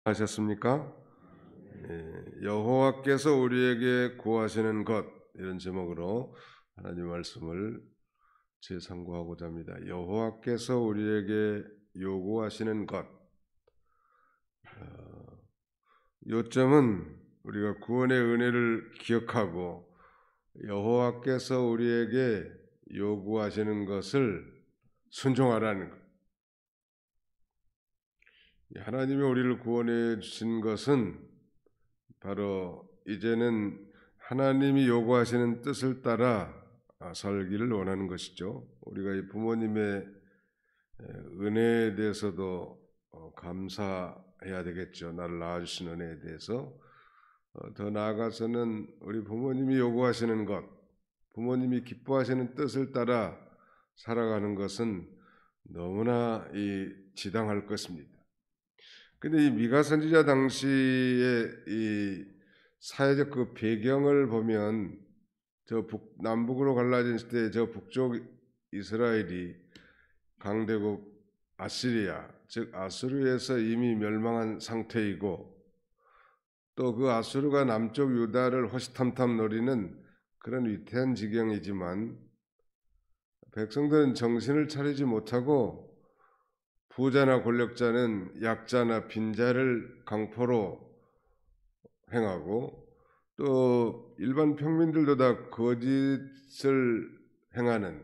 하셨습니까? 여호와께서 우리에게 구하시는 것, 이런 제목으로 하나님 말씀을 재상고하고자 합니다. 여호와께서 우리에게 요구하시는 것. 요점은 우리가 구원의 은혜를 기억하고 여호와께서 우리에게 요구하시는 것을 순종하라는 것. 하나님이 우리를 구원해 주신 것은 바로 이제는 하나님이 요구하시는 뜻을 따라 살기를 원하는 것이죠. 우리가 이 부모님의 은혜에 대해서도 감사해야 되겠죠. 나를 낳아주신 은혜에 대해서. 더 나아가서는 우리 부모님이 요구하시는 것, 부모님이 기뻐하시는 뜻을 따라 살아가는 것은 너무나 지당할 것입니다. 근데 이 미가 선지자 당시의 이 사회적 그 배경을 보면 남북으로 갈라진 시대에 저 북쪽 이스라엘이 강대국 아시리아, 즉 아수르에서 이미 멸망한 상태이고, 또 그 아수르가 남쪽 유다를 호시탐탐 노리는 그런 위태한 지경이지만 백성들은 정신을 차리지 못하고 부자나 권력자는 약자나 빈자를 강포로 행하고, 또 일반 평민들도 다 거짓을 행하는,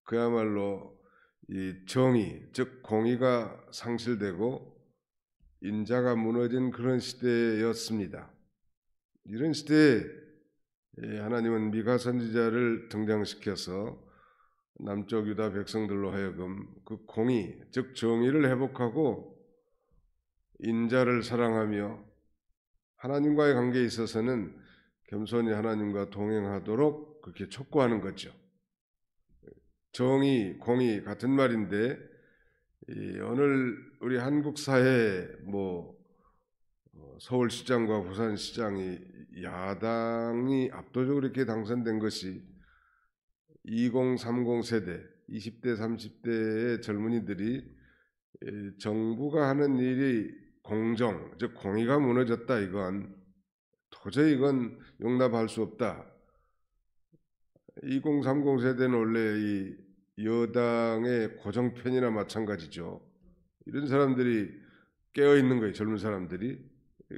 그야말로 이 정의, 즉 공의가 상실되고 인자가 무너진 그런 시대였습니다. 이런 시대에 하나님은 미가 선지자를 등장시켜서 남쪽 유다 백성들로 하여금 그 공의, 즉 정의를 회복하고 인자를 사랑하며 하나님과의 관계에 있어서는 겸손히 하나님과 동행하도록 그렇게 촉구하는 거죠. 정의, 공의 같은 말인데 오늘 우리 한국 사회 서울시장과 부산시장이 야당이 압도적으로 이렇게 당선된 것이 2030 세대, 20대, 30대의 젊은이들이 정부가 하는 일이 공정, 즉 공의가 무너졌다, 이건 도저히 이건 용납할 수 없다. 2030 세대는 원래 이 여당의 고정편이나 마찬가지죠. 이런 사람들이 깨어 있는 거예요, 젊은 사람들이.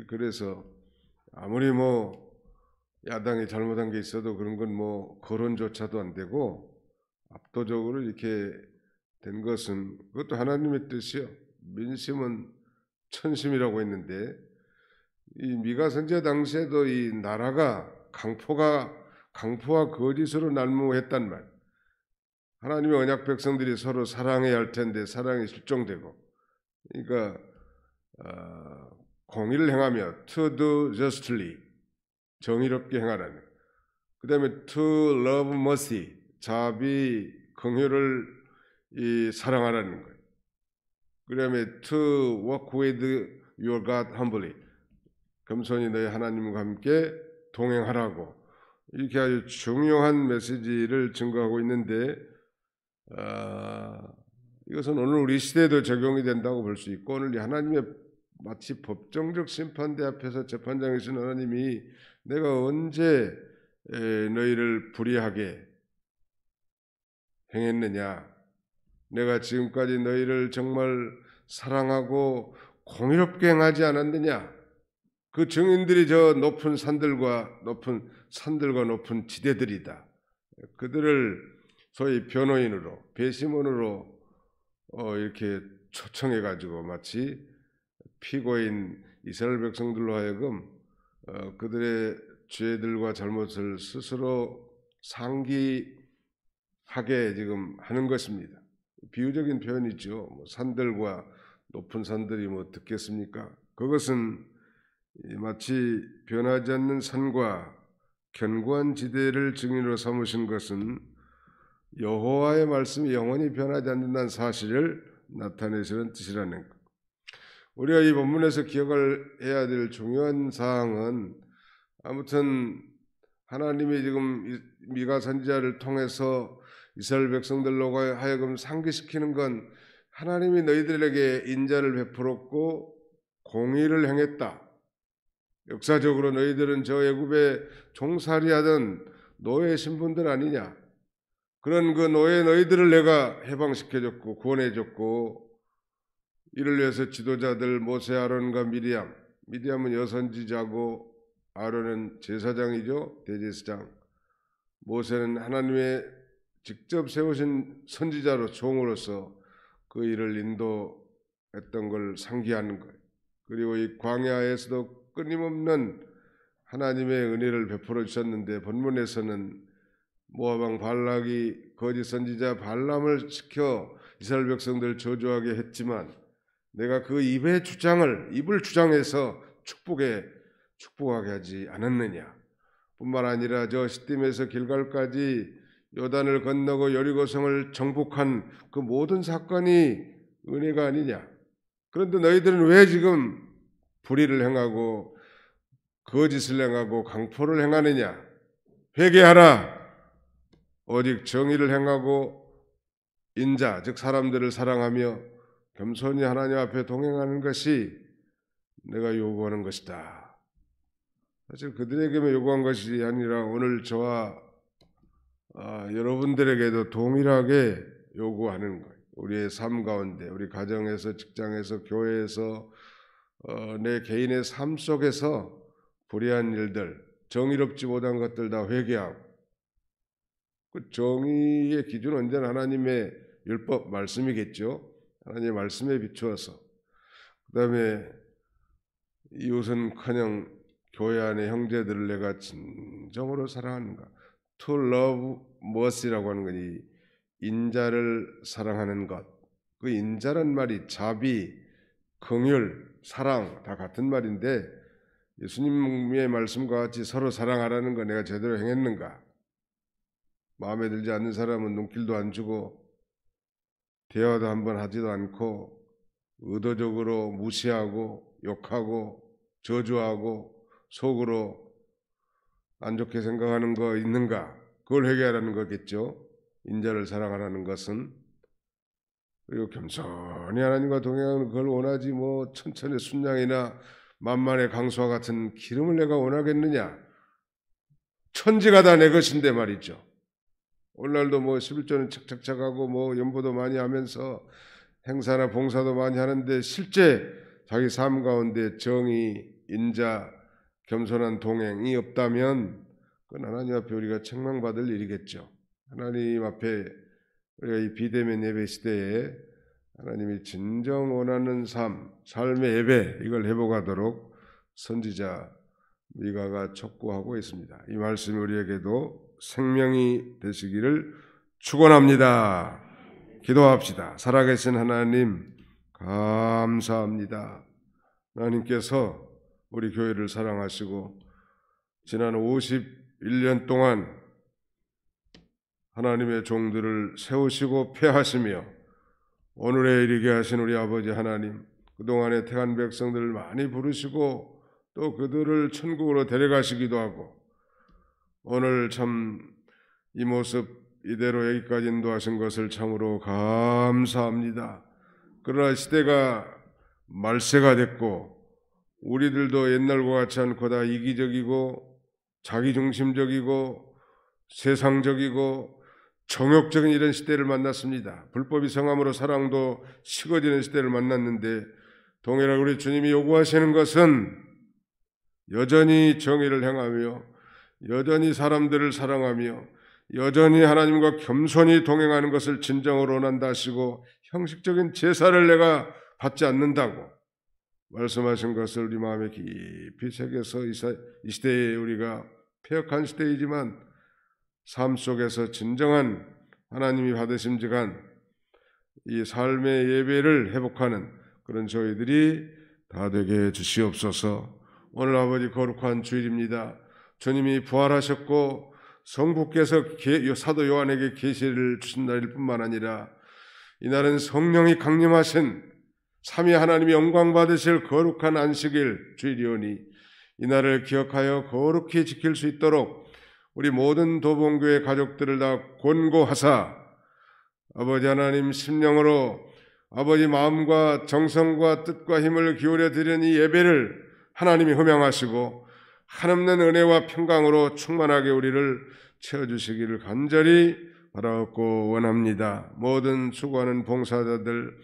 그래서 아무리 야당이 잘못한 게 있어도 그런 건 거론조차도 안 되고 압도적으로 이렇게 된 것은 그것도 하나님의 뜻이요. 민심은 천심이라고 했는데 이 미가 선지자 당시에도 이 나라가 강포와 거짓으로 난무했단 말. 하나님의 언약 백성들이 서로 사랑해야 할 텐데 사랑이 실종되고, 그러니까 공의를 행하며 to do justly, 정의롭게 행하라는, 그 다음에 to love mercy, 자비 긍휼을 사랑하라는 거예요. 그 다음에 to walk with your God humbly, 겸손히 너희 하나님과 함께 동행하라고, 이렇게 아주 중요한 메시지를 증거하고 있는데 이것은 오늘 우리 시대에도 적용이 된다고 볼 수 있고, 오늘 하나님의 마치 법정적 심판대 앞에서 재판장이신 하나님이 내가 언제 너희를 불의하게 행했느냐, 내가 지금까지 너희를 정말 사랑하고 공의롭게 행하지 않았느냐, 그 증인들이 저 높은 산들과 높은 지대들이다. 그들을 소위 변호인으로, 배심원으로 이렇게 초청해가지고 마치 피고인 이스라엘 백성들로 하여금 그들의 죄들과 잘못을 스스로 상기하게 지금 하는 것입니다. 비유적인 표현이죠. 산들과 높은 산들이 듣겠습니까? 그것은 마치 변하지 않는 산과 견고한 지대를 증인으로 삼으신 것은 여호와의 말씀이 영원히 변하지 않는다는 사실을 나타내시는 뜻이라는 것. 우리가 이 본문에서 기억을 해야 될 중요한 사항은, 아무튼 하나님이 지금 미가 선지자를 통해서 이스라엘 백성들로 하여금 상기시키는 건 하나님이 너희들에게 인자를 베풀었고 공의를 행했다. 역사적으로 너희들은 저 애굽에 종살이하던 노예 신분들 아니냐. 그런 그 노예 너희들을 내가 해방시켜줬고 구원해줬고, 이를 위해서 지도자들 모세, 아론과 미디암은 여선지자고 아론은 제사장이죠, 대제사장. 모세는 하나님의 직접 세우신 선지자로 종으로서 그 일을 인도했던 걸 상기하는 거예요. 그리고 이 광야에서도 끊임없는 하나님의 은혜를 베풀어 주셨는데, 본문에서는 모압 왕 발락이 거짓 선지자 발람을 시켜 이스라엘 백성들 저주하게 했지만 내가 그 입을 주장해서 축복하게 하지 않았느냐. 뿐만 아니라 저 시딤에서 길갈까지 요단을 건너고 여리고성을 정복한 그 모든 사건이 은혜가 아니냐. 그런데 너희들은 왜 지금 불의를 행하고 거짓을 행하고 강포를 행하느냐. 회개하라. 오직 정의를 행하고 인자, 즉 사람들을 사랑하며 겸손히 하나님 앞에 동행하는 것이 내가 요구하는 것이다. 사실 그들에게만 요구한 것이 아니라 오늘 저와 여러분들에게도 동일하게 요구하는 거예요. 우리의 삶 가운데, 우리 가정에서, 직장에서, 교회에서, 내 개인의 삶 속에서 불의한 일들, 정의롭지 못한 것들 다 회개하고, 그 정의의 기준은 언제나 하나님의 율법 말씀이겠죠. 하나님의 말씀에 비추어서. 그 다음에 이웃은커녕 교회 안의 형제들을 내가 진정으로 사랑하는가. To love mercy라고 하는 거니 인자를 사랑하는 것. 그 인자란 말이 자비, 긍휼, 사랑 다 같은 말인데, 예수님의 말씀과 같이 서로 사랑하라는 거 내가 제대로 행했는가. 마음에 들지 않는 사람은 눈길도 안 주고 대화도 한번 하지도 않고 의도적으로 무시하고 욕하고 저주하고 속으로 안 좋게 생각하는 거 있는가? 그걸 회개하라는 거겠죠. 인자를 사랑하라는 것은. 그리고 겸손히 하나님과 동행하는 그걸 원하지 뭐 천천의 순양이나 만만의 강수와 같은 기름을 내가 원하겠느냐. 천지가 다 내 것인데 말이죠. 오늘날도 뭐 11조는 착착착 하고 뭐 연보도 많이 하면서 행사나 봉사도 많이 하는데 실제 자기 삶 가운데 정의, 인자, 겸손한 동행이 없다면 그건 하나님 앞에 우리가 책망받을 일이겠죠. 하나님 앞에 우리가 이 비대면 예배 시대에 하나님이 진정 원하는 삶의 예배, 이걸 회복하도록 선지자 미가가 촉구하고 있습니다. 이 말씀이 우리에게도 생명이 되시기를 축원합니다. 기도합시다. 살아계신 하나님 감사합니다. 하나님께서 우리 교회를 사랑하시고 지난 51년 동안 하나님의 종들을 세우시고 폐하시며 오늘에 이르게 하신 우리 아버지 하나님, 그동안에 택한 백성들을 많이 부르시고 또 그들을 천국으로 데려가시기도 하고 오늘 참 이 모습 이대로 여기까지 인도하신 것을 참으로 감사합니다. 그러나 시대가 말세가 됐고 우리들도 옛날과 같지 않고 다 이기적이고 자기중심적이고 세상적이고 정욕적인 이런 시대를 만났습니다. 불법이 성함으로 사랑도 식어지는 시대를 만났는데 동일하게 우리 주님이 요구하시는 것은 여전히 정의를 행하며 여전히 사람들을 사랑하며 여전히 하나님과 겸손히 동행하는 것을 진정으로 원한다 하시고 형식적인 제사를 내가 받지 않는다고 말씀하신 것을 우리 마음에 깊이 새겨서 이 시대에 우리가 폐역한 시대이지만 삶 속에서 진정한 하나님이 받으심직한 이 삶의 예배를 회복하는 그런 저희들이 다 되게 해주시옵소서. 오늘 아버지 거룩한 주일입니다. 주님이 부활하셨고 성부께서 사도 요한에게 계시를 주신 날일 뿐만 아니라 이날은 성령이 강림하신 삼위 하나님이 영광 받으실 거룩한 안식일 주일이오니 이날을 기억하여 거룩히 지킬 수 있도록 우리 모든 도봉교회 가족들을 다 권고하사 아버지 하나님 심령으로 아버지 마음과 정성과 뜻과 힘을 기울여 드리는 이 예배를 하나님이 흠양하시고 한없는 은혜와 평강으로 충만하게 우리를 채워주시기를 간절히 바라옵고 원합니다. 모든 수고하는 봉사자들,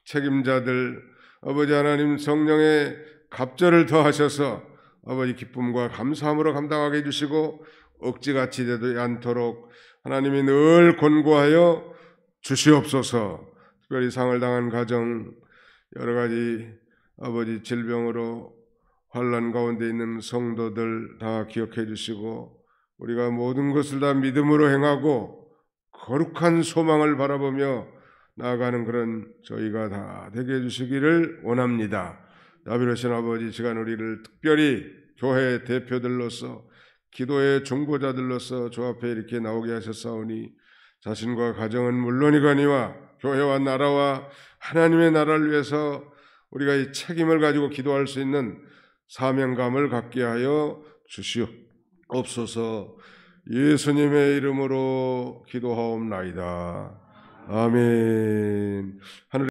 책임자들, 아버지 하나님 성령의 갑절을 더하셔서 아버지 기쁨과 감사함으로 감당하게 해주시고 억지같이 되지 않도록 하나님이 늘 권고하여 주시옵소서. 특별히 상을 당한 가정, 여러 가지 아버지 질병으로 환난 가운데 있는 성도들 다 기억해 주시고 우리가 모든 것을 다 믿음으로 행하고 거룩한 소망을 바라보며 나아가는 그런 저희가 다 되게 해주시기를 원합니다. 자비로우신 아버지, 시간 우리를 특별히 교회 대표들로서 기도의 중보자들로서 주 앞에 이렇게 나오게 하셨사오니 자신과 가정은 물론이거니와 교회와 나라와 하나님의 나라를 위해서 우리가 이 책임을 가지고 기도할 수 있는 사명감을 갖게 하여 주시옵소서. 예수님의 이름으로 기도하옵나이다. 아멘. 하늘